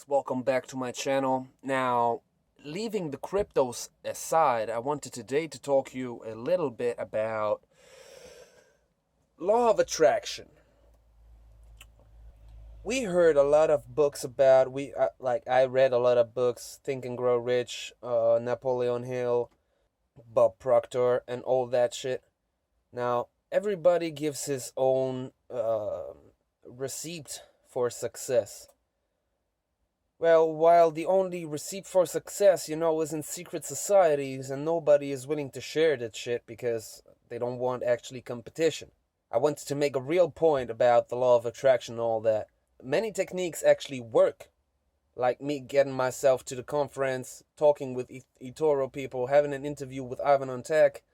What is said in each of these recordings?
Welcome back to my channel. Now, leaving the cryptos aside, I wanted today to talk to you a little bit about law of attraction. We heard a lot of books about, I read a lot of books, Think and Grow Rich, Napoleon Hill, Bob Proctor, and all that shit. Now, everybody gives his own receipt for success. Well, while the only receipt for success, is in secret societies, and nobody is willing to share that shit because they don't want actually competition. I wanted to make a real point about the law of attraction and all that. Many techniques actually work. Like me getting myself to the conference, talking with eToro people, having an interview with Ivan on Tech,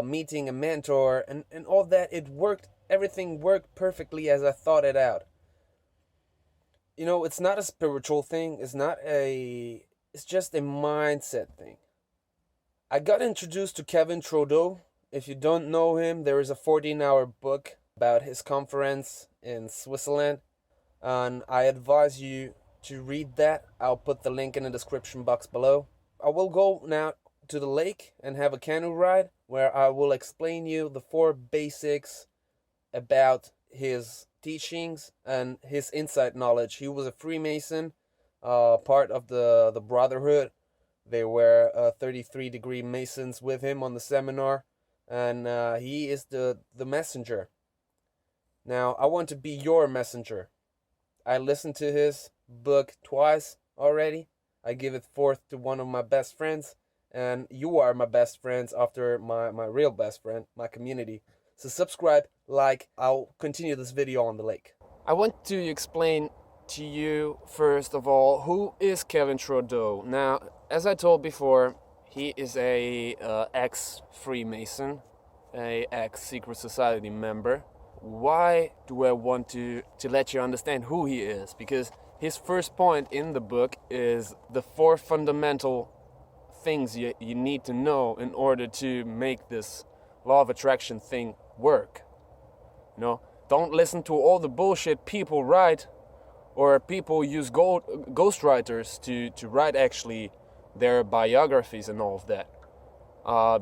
meeting a mentor, and all that. It worked. Everything worked perfectly as I thought it out. It's not a spiritual thing. It's just a mindset thing. I got introduced to Kevin Trudeau. If you don't know him, there is a 14-hour book about his conference in Switzerland. And I advise you to read that. I'll put the link in the description box below. I will go now to the lake and have a canoe ride where I will explain you the 4 basics about his teachings and his inside knowledge. He was a Freemason, part of the Brotherhood. There were 33-degree Masons with him on the seminar, and he is the messenger. Now, I want to be your messenger. I listened to his book twice already. I give it forth to one of my best friends, and you are my best friends after my real best friend, my community. So subscribe, like. I'll continue this video on the lake. I want to explain to you, first of all, who is Kevin Trudeau. Now, as I told before, he is a ex-Freemason, a ex-secret society member. Why do I want to let you understand who he is? Because his first point in the book is the 4 fundamental things you need to know in order to make this law of attraction thing work. Don't listen to all the bullshit people write, or people use ghostwriters to write actually their biographies and all of that,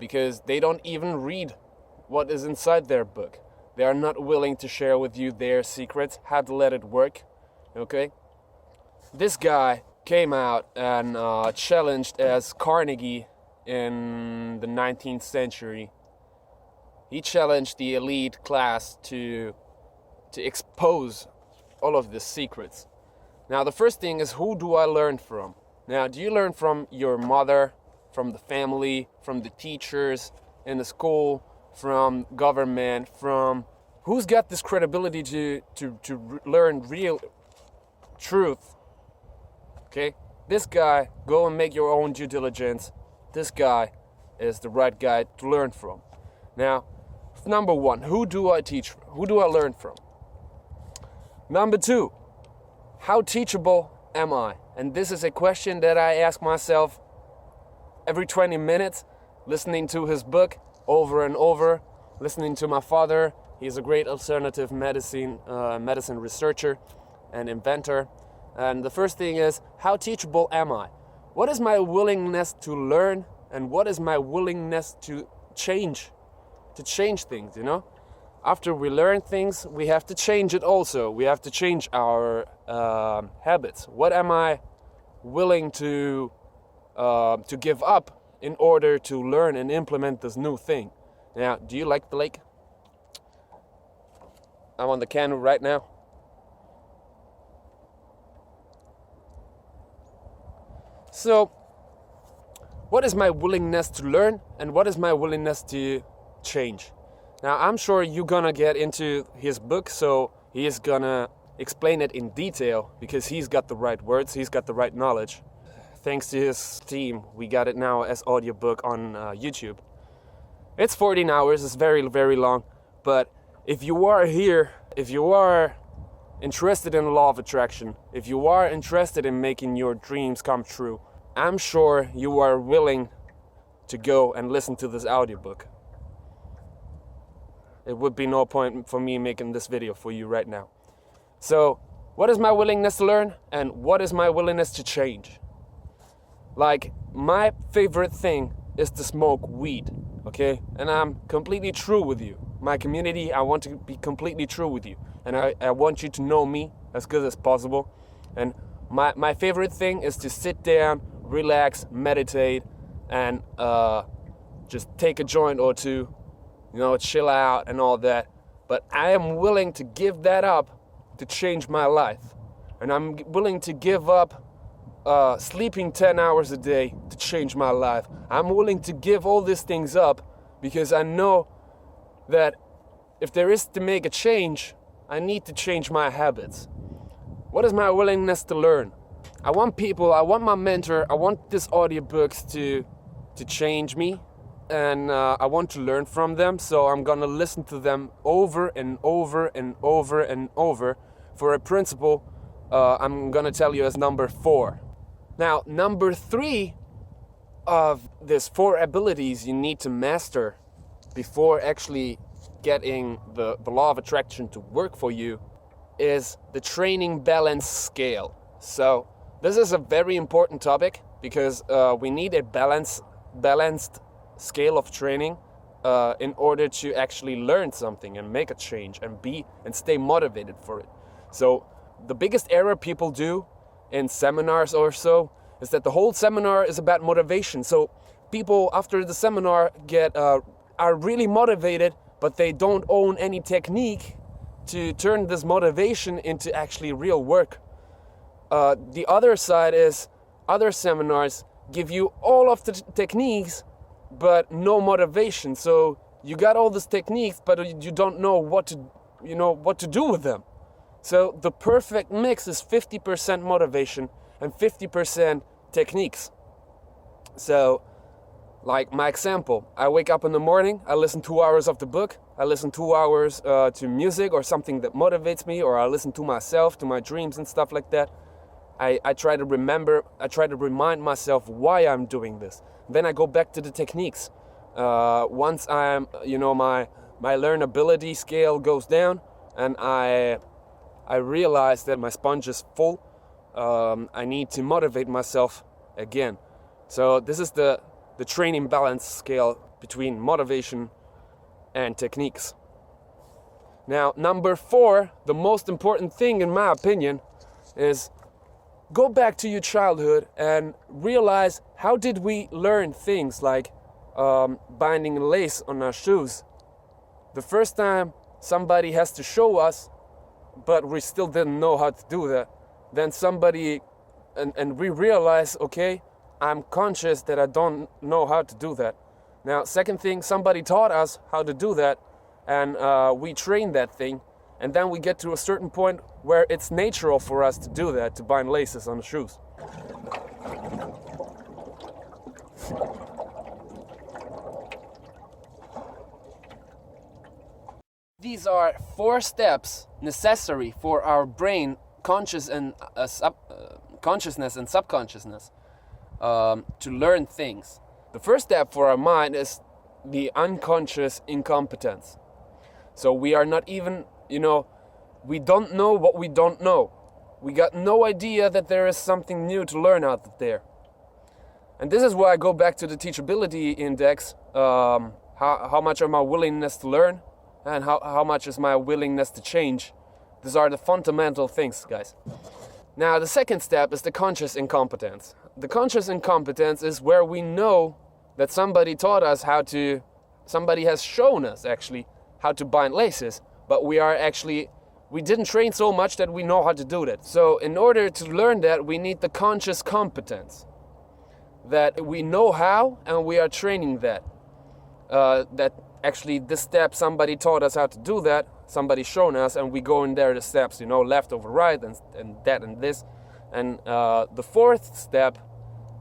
because they don't even read what is inside their book. They are not willing to share with you their secrets, how to let it work. Okay, this guy came out and challenged as Carnegie in the 19th century. He challenged the elite class to expose all of the secrets. Now, the first thing is, who do I learn from? Now, do you learn from your mother, from the family, from the teachers in the school, from government, from who's got this credibility to learn real truth? Okay, this guy, go and make your own due diligence. This guy is the right guy to learn from. Now, number 1, who do I teach from? Who do I learn from? Number 2, how teachable am I? And this is a question that I ask myself every 20 minutes, listening to his book over and over, listening to my father. He's a great alternative medicine researcher and inventor. And the first thing is, how teachable am I? What is my willingness to learn, and what is my willingness to change? To change things, After we learn things, we have to change it also. We have to change our habits. What am I willing to give up in order to learn and implement this new thing? Now, do you like the lake? I'm on the canoe right now. So, what is my willingness to learn, and what is my willingness to change? Now, I'm sure you're gonna get into his book, so he is gonna explain it in detail because he's got the right words, he's got the right knowledge. Thanks to his team, we got it now as audiobook on YouTube. It's 14 hours, it's very, very long, but if you are here, if you are interested in the law of attraction, if you are interested in making your dreams come true, I'm sure you are willing to go and listen to this audiobook. It would be no point for me making this video for you right now. So What is my willingness to learn and what is my willingness to change? Like, my favorite thing is to smoke weed, okay? And I'm completely true with you. My community, I want to be completely true with you. And I want you to know me as good as possible. And my favorite thing is to sit down, relax, meditate, and just take a joint or two, you know, chill out and all that. But I am willing to give that up to change my life. And I'm willing to give up sleeping 10 hours a day to change my life. I'm willing to give all these things up because I know that if there is to make a change, I need to change my habits. What is my willingness to learn? I want people, I want my mentor, I want these audiobooks to change me, and I want to learn from them, so I'm gonna listen to them over and over and over and over for a principle I'm gonna tell you as number 4. Now, number 3 of these 4 abilities you need to master before actually getting the law of attraction to work for you is the training balance scale. So this is a very important topic because we need a balanced scale of training in order to actually learn something and make a change and stay motivated for it. So the biggest error people do in seminars or so is that the whole seminar is about motivation. So people after the seminar are really motivated, but they don't own any technique to turn this motivation into actually real work. The other side is other seminars give you all of the techniques, but no motivation. So you got all these techniques, but you don't know what to do with them. So the perfect mix is 50% motivation and 50% techniques. So, like my example, I wake up in the morning, I listen 2 hours of the book, I listen 2 hours to music or something that motivates me, or I listen to myself, to my dreams and stuff like that. I try to remind myself why I'm doing this. Then I go back to the techniques. Once I'm, my learnability scale goes down and I realize that my sponge is full, I need to motivate myself again. So this is the training balance scale between motivation and techniques. Now, number 4, the most important thing in my opinion, is go back to your childhood and realize, how did we learn things like binding lace on our shoes? The first time somebody has to show us, but we still didn't know how to do that. Then somebody, and we realize, okay, I'm conscious that I don't know how to do that. Now, second thing, somebody taught us how to do that, and we trained that thing, and then we get to a certain point where it's natural for us to do that, to bind laces on the shoes. These are 4 steps necessary for our brain, consciousness and subconsciousness, to learn things. The first step for our mind is the unconscious incompetence. So we are not even, we don't know what we don't know. We got no idea that there is something new to learn out there. And this is why I go back to the teachability index. How much are my willingness to learn and how much is my willingness to change? These are the fundamental things, guys. Now, the second step is the conscious incompetence. The conscious incompetence is where we know that somebody has shown us actually how to bind laces, but we didn't train so much that we know how to do that. So in order to learn that, we need the conscious competence, that we know how and we are training that. That actually this step, somebody taught us how to do that, somebody shown us, and we go in there the steps, left over right and that and this. And the 4th step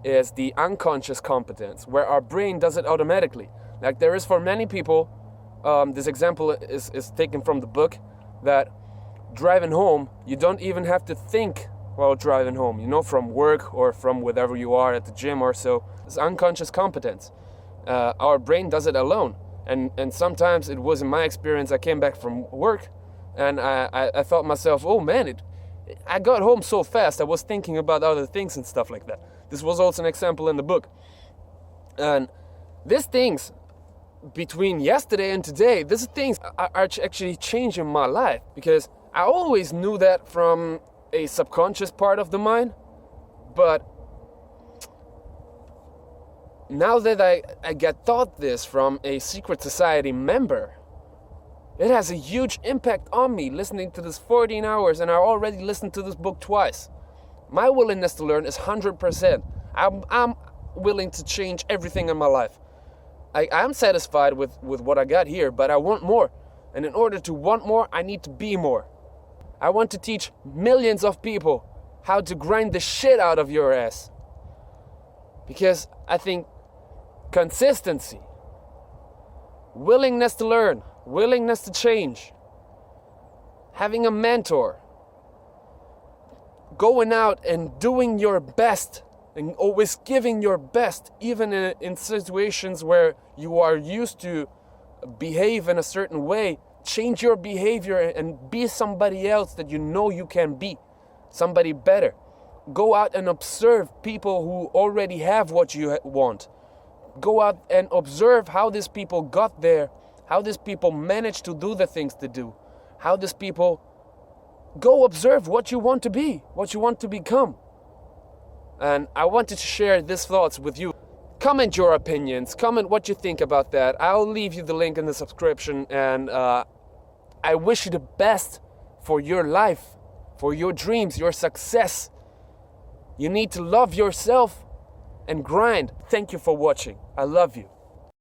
is the unconscious competence, where our brain does it automatically. Like there is for many people, this example is taken from the book, that driving home, you don't even have to think while driving home, from work or from wherever you are at the gym or so. It's unconscious competence. Our brain does it alone. And sometimes it was in my experience, I came back from work and I thought myself, oh man, I got home so fast, I was thinking about other things and stuff like that. This was also an example in the book. And these things, between yesterday and today, these things are actually changing my life, because I always knew that from a subconscious part of the mind, but now that I get taught this from a secret society member, it has a huge impact on me, listening to this 14 hours, and I already listened to this book twice. My willingness to learn is 100%. I'm willing to change everything in my life. I'm satisfied with what I got here, but I want more. And in order to want more, I need to be more. I want to teach millions of people how to grind the shit out of your ass. Because I think consistency, willingness to learn, willingness to change, having a mentor, going out and doing your best, and always giving your best, even in situations where you are used to behave in a certain way. Change your behavior and be somebody else that you know you can be, somebody better. Go out and observe people who already have what you want. Go out and observe how these people got there, how these people managed to do the things they do, how these people... Go observe what you want to be, what you want to become. And I wanted to share these thoughts with you. Comment your opinions, comment what you think about that. I'll leave you the link in the subscription, and I wish you the best for your life, for your dreams, your success. You need to love yourself and grind. Thank you for watching. I love you.